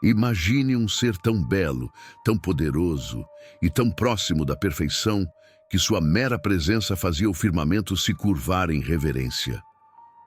Imagine um ser tão belo, tão poderoso e tão próximo da perfeição que sua mera presença fazia o firmamento se curvar em reverência.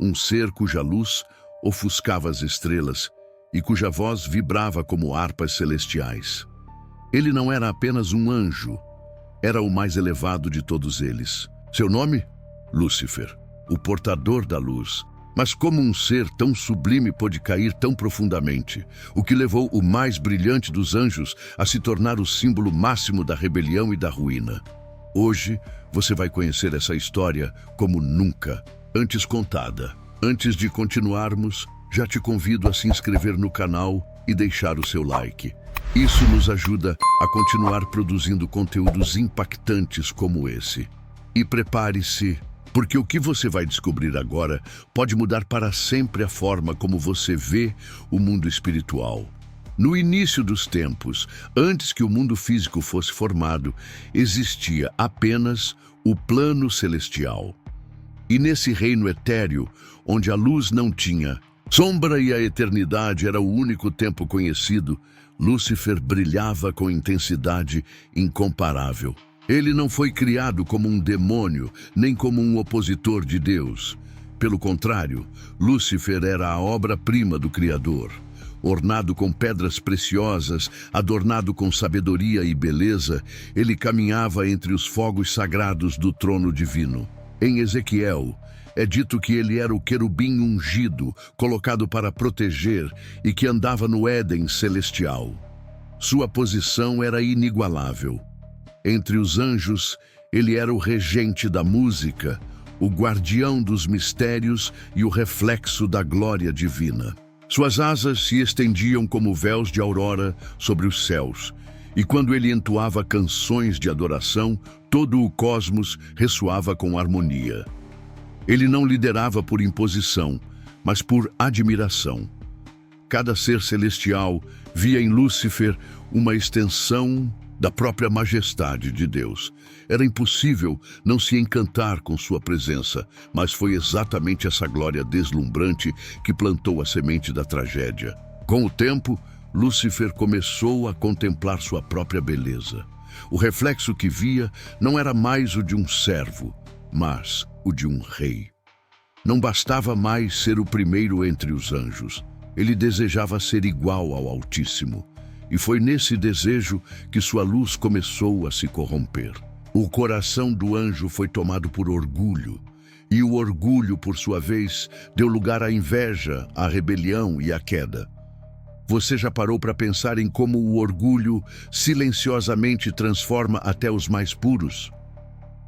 Um ser cuja luz ofuscava as estrelas e cuja voz vibrava como harpas celestiais. Ele não era apenas um anjo, era o mais elevado de todos eles. Seu nome? Lúcifer, o portador da luz. Mas como um ser tão sublime pôde cair tão profundamente, o que levou o mais brilhante dos anjos a se tornar o símbolo máximo da rebelião e da ruína? Hoje, você vai conhecer essa história como nunca antes contada. Antes de continuarmos, já te convido a se inscrever no canal e deixar o seu like. Isso nos ajuda a continuar produzindo conteúdos impactantes como esse. E prepare-se, porque o que você vai descobrir agora pode mudar para sempre a forma como você vê o mundo espiritual. No início dos tempos, antes que o mundo físico fosse formado, existia apenas o plano celestial. E nesse reino etéreo, onde a luz não tinha sombra e a eternidade era o único tempo conhecido, Lúcifer brilhava com intensidade incomparável. Ele não foi criado como um demônio, nem como um opositor de Deus. Pelo contrário, Lúcifer era a obra-prima do Criador. Ornado com pedras preciosas, adornado com sabedoria e beleza, ele caminhava entre os fogos sagrados do trono divino. Em Ezequiel, é dito que ele era o querubim ungido, colocado para proteger e que andava no Éden celestial. Sua posição era inigualável. Entre os anjos, ele era o regente da música, o guardião dos mistérios e o reflexo da glória divina. Suas asas se estendiam como véus de aurora sobre os céus, e quando ele entoava canções de adoração, todo o cosmos ressoava com harmonia. Ele não liderava por imposição, mas por admiração. Cada ser celestial via em Lúcifer uma extensão da própria majestade de Deus. Era impossível não se encantar com sua presença, mas foi exatamente essa glória deslumbrante que plantou a semente da tragédia. Com o tempo, Lúcifer começou a contemplar sua própria beleza. O reflexo que via não era mais o de um servo, mas o de um rei. Não bastava mais ser o primeiro entre os anjos. Ele desejava ser igual ao Altíssimo. E foi nesse desejo que sua luz começou a se corromper. O coração do anjo foi tomado por orgulho, e o orgulho, por sua vez, deu lugar à inveja, à rebelião e à queda. Você já parou para pensar em como o orgulho silenciosamente transforma até os mais puros?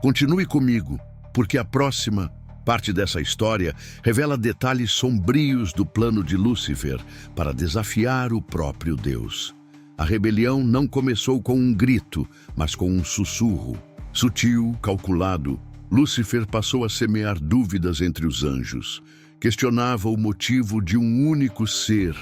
Continue comigo, porque a próxima parte dessa história revela detalhes sombrios do plano de Lúcifer para desafiar o próprio Deus. A rebelião não começou com um grito, mas com um sussurro. Sutil, calculado, Lúcifer passou a semear dúvidas entre os anjos. Questionava o motivo de um único ser,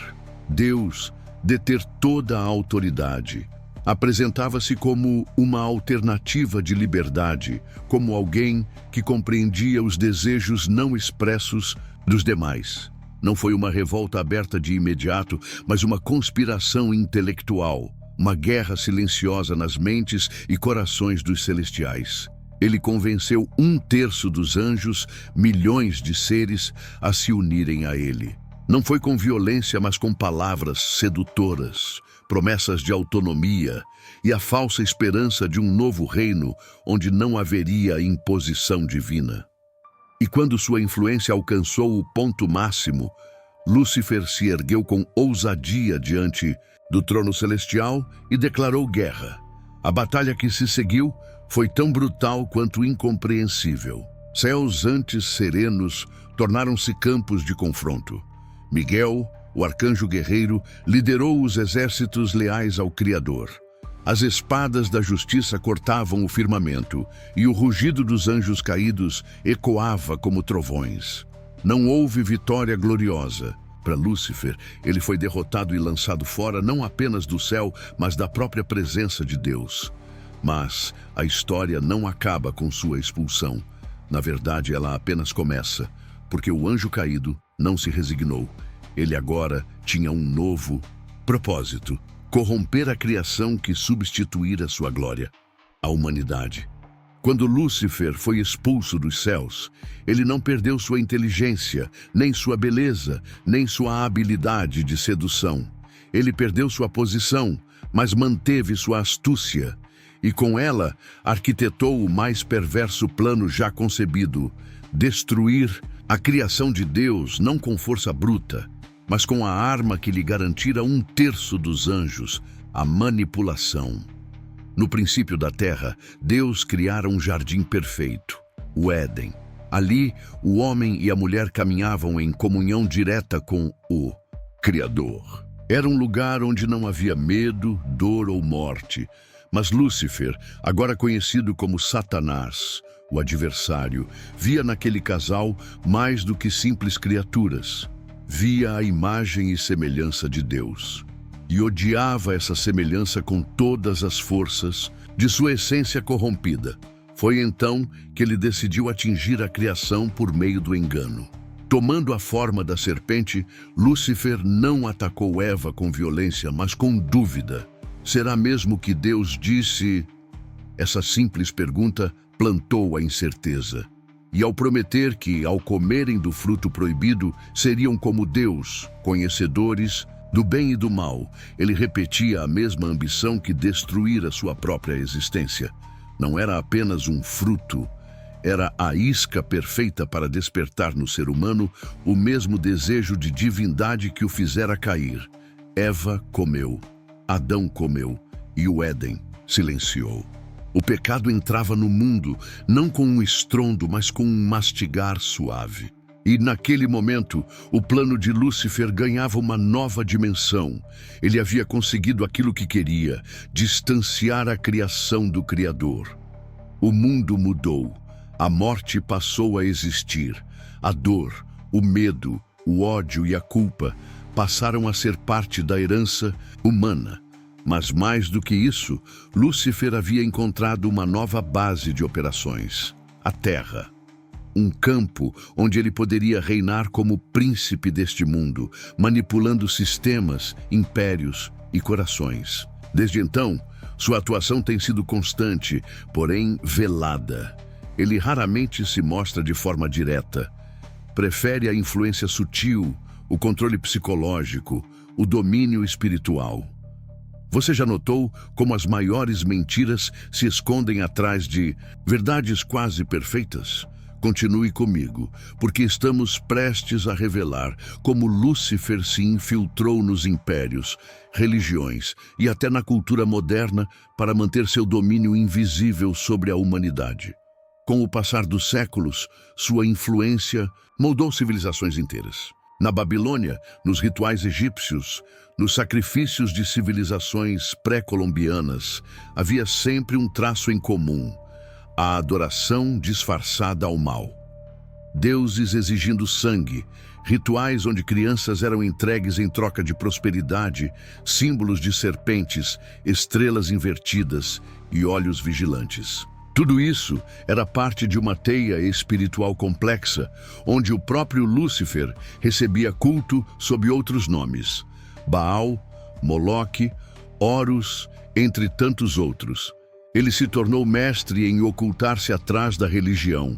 Deus, deter toda a autoridade. Apresentava-se como uma alternativa de liberdade, como alguém que compreendia os desejos não expressos dos demais. Não foi uma revolta aberta de imediato, mas uma conspiração intelectual, uma guerra silenciosa nas mentes e corações dos celestiais. Ele convenceu 1/3 dos anjos, milhões de seres, a se unirem a ele. Não foi com violência, mas com palavras sedutoras, promessas de autonomia e a falsa esperança de um novo reino onde não haveria imposição divina. E quando sua influência alcançou o ponto máximo, Lúcifer se ergueu com ousadia diante do trono celestial e declarou guerra. A batalha que se seguiu foi tão brutal quanto incompreensível. Céus antes serenos tornaram-se campos de confronto. Miguel, o arcanjo guerreiro, liderou os exércitos leais ao Criador. As espadas da justiça cortavam o firmamento, e o rugido dos anjos caídos ecoava como trovões. Não houve vitória gloriosa. Para Lúcifer, ele foi derrotado e lançado fora não apenas do céu, mas da própria presença de Deus. Mas a história não acaba com sua expulsão. Na verdade, ela apenas começa, porque o anjo caído não se resignou. Ele agora tinha um novo Propósito: corromper a criação que substituíra sua glória, a humanidade. Quando Lúcifer foi expulso dos céus, ele não perdeu sua inteligência, nem sua beleza, nem sua habilidade de sedução. Ele perdeu sua posição, mas manteve sua astúcia, e com ela arquitetou o mais perverso plano já concebido: destruir a criação de Deus, não com força bruta, mas com a arma que lhe garantira 1/3 dos anjos: a manipulação. No princípio da terra, Deus criara um jardim perfeito, o Éden. Ali, o homem e a mulher caminhavam em comunhão direta com o Criador. Era um lugar onde não havia medo, dor ou morte. Mas Lúcifer, agora conhecido como Satanás, o adversário, via naquele casal mais do que simples criaturas. Via a imagem e semelhança de Deus. E odiava essa semelhança com todas as forças de sua essência corrompida. Foi então que ele decidiu atingir a criação por meio do engano. Tomando a forma da serpente, Lúcifer não atacou Eva com violência, mas com dúvida. Será mesmo que Deus disse? Essa simples pergunta plantou a incerteza. E ao prometer que, ao comerem do fruto proibido, seriam como Deus, conhecedores do bem e do mal, ele repetia a mesma ambição que destruíra sua própria existência. Não era apenas um fruto, era a isca perfeita para despertar no ser humano o mesmo desejo de divindade que o fizera cair. Eva comeu, Adão comeu, e o Éden silenciou. O pecado entrava no mundo, não com um estrondo, mas com um mastigar suave. E naquele momento, o plano de Lúcifer ganhava uma nova dimensão. Ele havia conseguido aquilo que queria: distanciar a criação do Criador. O mundo mudou. A morte passou a existir. A dor, o medo, o ódio e a culpa passaram a ser parte da herança humana. Mas mais do que isso, Lúcifer havia encontrado uma nova base de operações: a Terra. Um campo onde ele poderia reinar como príncipe deste mundo, manipulando sistemas, impérios e corações. Desde então, sua atuação tem sido constante, porém velada. Ele raramente se mostra de forma direta. Prefere a influência sutil, o controle psicológico, o domínio espiritual. Você já notou como as maiores mentiras se escondem atrás de verdades quase perfeitas? Continue comigo, porque estamos prestes a revelar como Lúcifer se infiltrou nos impérios, religiões e até na cultura moderna para manter seu domínio invisível sobre a humanidade. Com o passar dos séculos, sua influência moldou civilizações inteiras. Na Babilônia, nos rituais egípcios, nos sacrifícios de civilizações pré-colombianas, havia sempre um traço em comum: a adoração disfarçada ao mal. Deuses exigindo sangue, rituais onde crianças eram entregues em troca de prosperidade, símbolos de serpentes, estrelas invertidas e olhos vigilantes. Tudo isso era parte de uma teia espiritual complexa, onde o próprio Lúcifer recebia culto sob outros nomes: Baal, Moloque, Horus, entre tantos outros. Ele se tornou mestre em ocultar-se atrás da religião.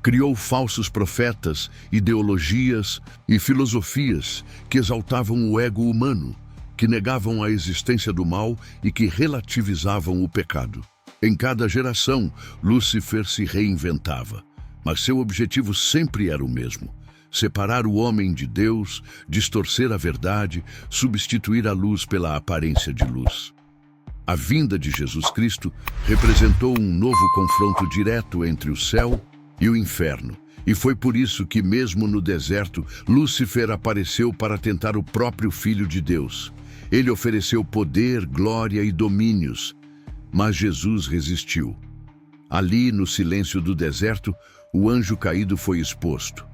Criou falsos profetas, ideologias e filosofias que exaltavam o ego humano, que negavam a existência do mal e que relativizavam o pecado. Em cada geração, Lúcifer se reinventava, mas seu objetivo sempre era o mesmo: separar o homem de Deus, distorcer a verdade, substituir a luz pela aparência de luz. A vinda de Jesus Cristo representou um novo confronto direto entre o céu e o inferno, e foi por isso que, mesmo no deserto, Lúcifer apareceu para tentar o próprio Filho de Deus. Ele ofereceu poder, glória e domínios, mas Jesus resistiu. Ali, no silêncio do deserto, o anjo caído foi exposto.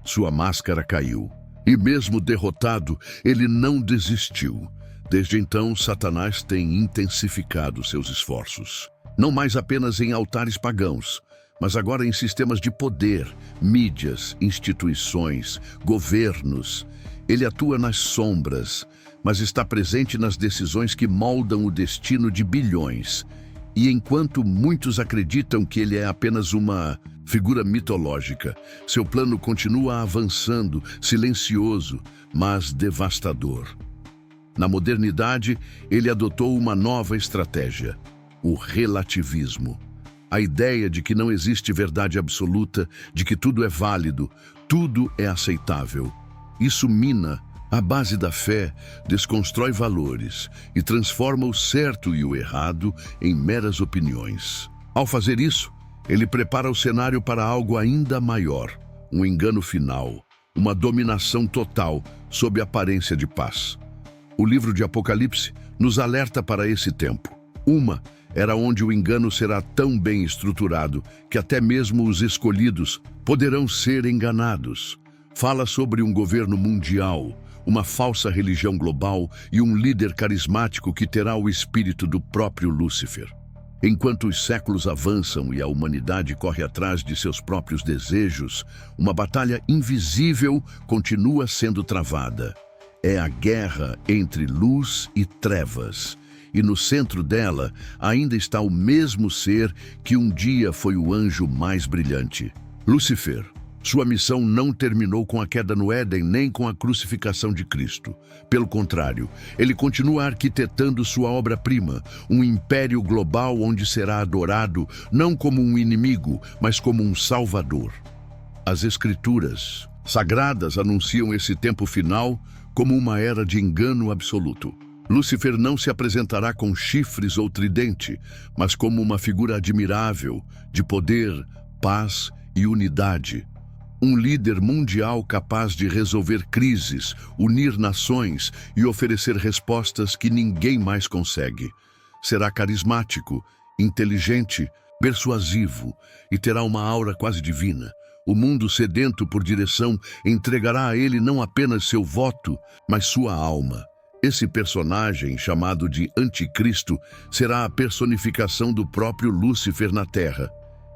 Sua máscara caiu, e mesmo derrotado, ele não desistiu. Desde então, Satanás tem intensificado seus esforços. Não mais apenas em altares pagãos, mas agora em sistemas de poder, mídias, instituições, governos. Ele atua nas sombras, mas está presente nas decisões que moldam o destino de bilhões. E enquanto muitos acreditam que ele é apenas uma figura mitológica, seu plano continua avançando, silencioso, mas devastador. Na modernidade, ele adotou uma nova estratégia: o relativismo. A ideia de que não existe verdade absoluta, de que tudo é válido, tudo é aceitável. Isso mina a base da fé, desconstrói valores e transforma o certo e o errado em meras opiniões. Ao fazer isso, ele prepara o cenário para algo ainda maior, um engano final, uma dominação total sob aparência de paz. O livro de Apocalipse nos alerta para esse tempo. Uma era onde o engano será tão bem estruturado que até mesmo os escolhidos poderão ser enganados. Fala sobre um governo mundial, uma falsa religião global e um líder carismático que terá o espírito do próprio Lúcifer. Enquanto os séculos avançam e a humanidade corre atrás de seus próprios desejos, uma batalha invisível continua sendo travada. É a guerra entre luz e trevas. E no centro dela ainda está o mesmo ser que um dia foi o anjo mais brilhante, Lúcifer. Sua missão não terminou com a queda no Éden nem com a crucificação de Cristo. Pelo contrário, ele continua arquitetando sua obra-prima, um império global onde será adorado não como um inimigo, mas como um salvador. As Escrituras sagradas anunciam esse tempo final como uma era de engano absoluto. Lúcifer não se apresentará com chifres ou tridente, mas como uma figura admirável, de poder, paz e unidade. Um líder mundial capaz de resolver crises, unir nações e oferecer respostas que ninguém mais consegue. Será carismático, inteligente, persuasivo e terá uma aura quase divina. O mundo sedento por direção entregará a ele não apenas seu voto, mas sua alma. Esse personagem, chamado de Anticristo, será a personificação do próprio Lúcifer na Terra.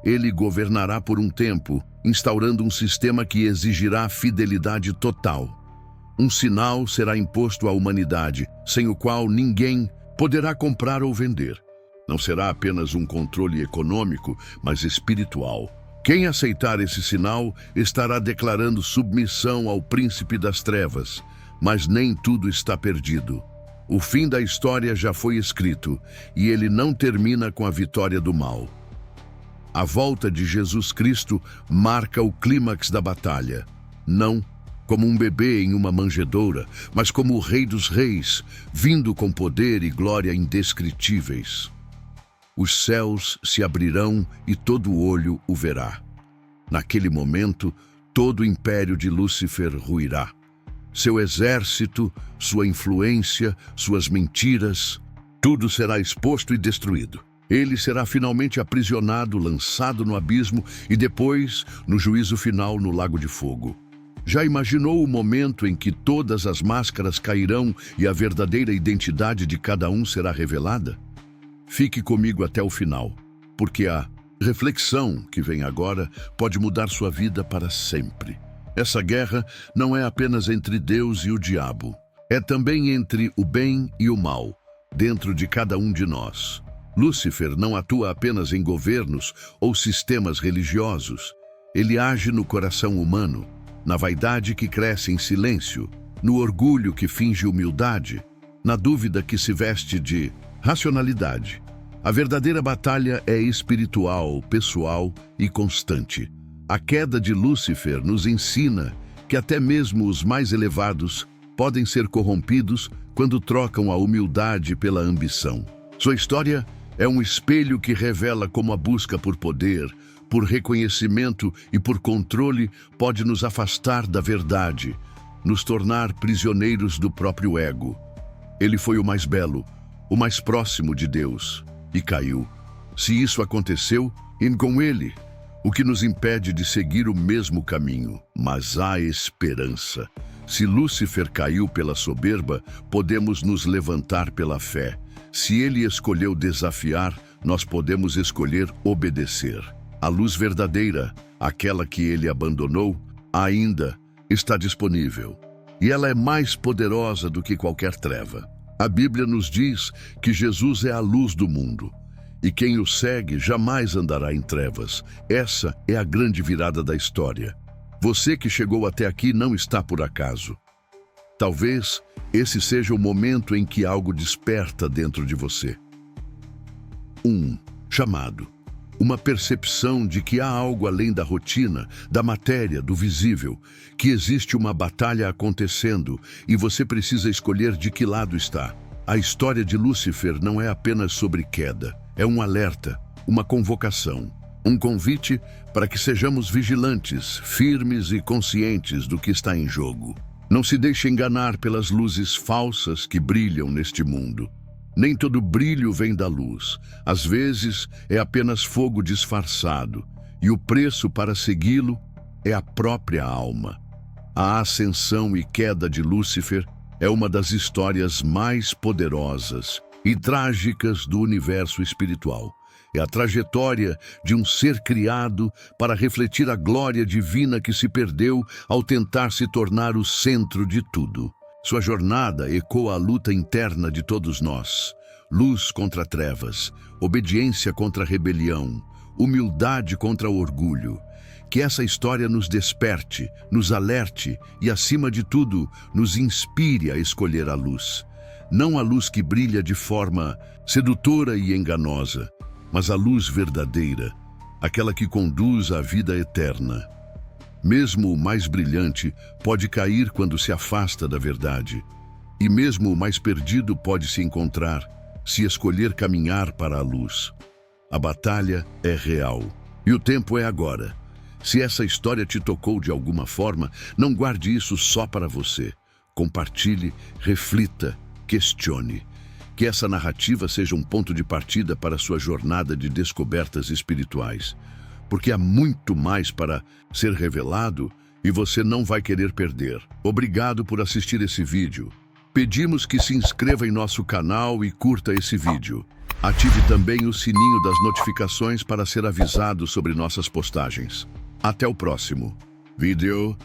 Ele governará por um tempo, instaurando um sistema que exigirá fidelidade total. Um sinal será imposto à humanidade, sem o qual ninguém poderá comprar ou vender. Não será apenas um controle econômico, mas espiritual. Quem aceitar esse sinal estará declarando submissão ao príncipe das trevas, mas nem tudo está perdido. O fim da história já foi escrito, e ele não termina com a vitória do mal. A volta de Jesus Cristo marca o clímax da batalha, não como um bebê em uma manjedoura, mas como o Rei dos Reis, vindo com poder e glória indescritíveis. Os céus se abrirão e todo olho o verá. Naquele momento, todo o império de Lúcifer ruirá. Seu exército, sua influência, suas mentiras, tudo será exposto e destruído. Ele será finalmente aprisionado, lançado no abismo e depois, no juízo final, no lago de fogo. Já imaginou o momento em que todas as máscaras cairão e a verdadeira identidade de cada um será revelada? Fique comigo até o final, porque a reflexão que vem agora pode mudar sua vida para sempre. Essa guerra não é apenas entre Deus e o diabo. É também entre o bem e o mal, dentro de cada um de nós. Lúcifer não atua apenas em governos ou sistemas religiosos. Ele age no coração humano, na vaidade que cresce em silêncio, no orgulho que finge humildade, na dúvida que se veste de racionalidade. A verdadeira batalha é espiritual, pessoal e constante. A queda de Lúcifer nos ensina que até mesmo os mais elevados podem ser corrompidos quando trocam a humildade pela ambição. Sua história é um espelho que revela como a busca por poder, por reconhecimento e por controle pode nos afastar da verdade, nos tornar prisioneiros do próprio ego. Ele foi o mais belo, o mais próximo de Deus, e caiu. Se isso aconteceu, e com ele, o que nos impede de seguir o mesmo caminho? Mas há esperança. Se Lúcifer caiu pela soberba, podemos nos levantar pela fé. Se ele escolheu desafiar, nós podemos escolher obedecer. A luz verdadeira, aquela que ele abandonou, ainda está disponível. e ela é mais poderosa do que qualquer treva. A Bíblia nos diz que Jesus é a luz do mundo, e quem o segue jamais andará em trevas. Essa é a grande virada da história. Você que chegou até aqui não está por acaso. Talvez esse seja o momento em que algo desperta dentro de você. Chamado. Uma percepção de que há algo além da rotina, da matéria, do visível, que existe uma batalha acontecendo e você precisa escolher de que lado está. A história de Lúcifer não é apenas sobre queda, é um alerta, uma convocação, um convite para que sejamos vigilantes, firmes e conscientes do que está em jogo. Não se deixe enganar pelas luzes falsas que brilham neste mundo. Nem todo brilho vem da luz. Às vezes é apenas fogo disfarçado, e o preço para segui-lo é a própria alma. A ascensão e queda de Lúcifer é uma das histórias mais poderosas e trágicas do universo espiritual. É a trajetória de um ser criado para refletir a glória divina que se perdeu ao tentar se tornar o centro de tudo. Sua jornada ecoa a luta interna de todos nós. Luz contra trevas, obediência contra rebelião, humildade contra orgulho. Que essa história nos desperte, nos alerte e, acima de tudo, nos inspire a escolher a luz. Não a luz que brilha de forma sedutora e enganosa, mas a luz verdadeira, aquela que conduz à vida eterna. Mesmo o mais brilhante pode cair quando se afasta da verdade, e mesmo o mais perdido pode se encontrar se escolher caminhar para a luz. A batalha é real, e o tempo é agora. Se essa história te tocou de alguma forma, não guarde isso só para você. Compartilhe, reflita, questione. Que essa narrativa seja um ponto de partida para a sua jornada de descobertas espirituais. Porque há muito mais para ser revelado e você não vai querer perder. Obrigado por assistir esse vídeo. Pedimos que se inscreva em nosso canal e curta esse vídeo. Ative também o sininho das notificações para ser avisado sobre nossas postagens. Até o próximo vídeo.